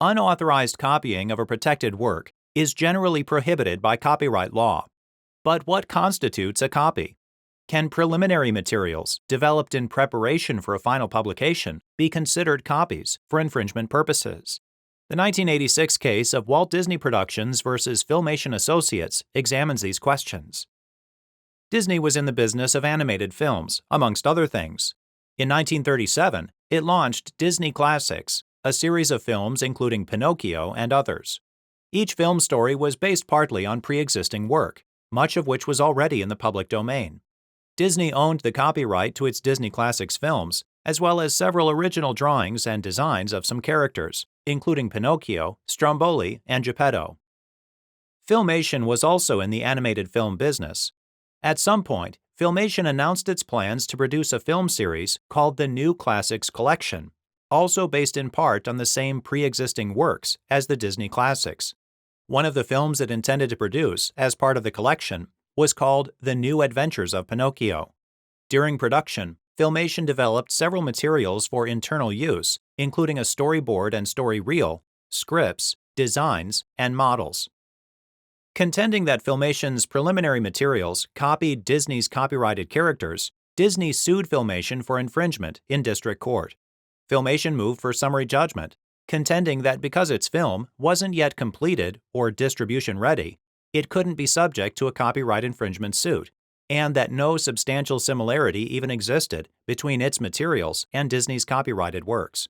Unauthorized copying of a protected work is generally prohibited by copyright law. But what constitutes a copy? Can preliminary materials developed in preparation for a final publication be considered copies for infringement purposes? The 1986 case of Walt Disney Productions versus Filmation Associates examines these questions. Disney was in the business of animated films, amongst other things. In 1937, it launched Disney Classics, a series of films including Pinocchio and others. Each film story was based partly on pre-existing work, much of which was already in the public domain. Disney owned the copyright to its Disney Classics films, as well as several original drawings and designs of some characters, including Pinocchio, Stromboli, and Geppetto. Filmation was also in the animated film business. At some point, Filmation announced its plans to produce a film series called the New Classics Collection, also based in part on the same pre-existing works as the Disney Classics. One of the films it intended to produce as part of the collection was called The New Adventures of Pinocchio. During production, Filmation developed several materials for internal use, including a storyboard and story reel, scripts, designs, and models. Contending that Filmation's preliminary materials copied Disney's copyrighted characters, Disney sued Filmation for infringement in district court. Filmation moved for summary judgment, contending that because its film wasn't yet completed or distribution ready, it couldn't be subject to a copyright infringement suit, and that no substantial similarity even existed between its materials and Disney's copyrighted works.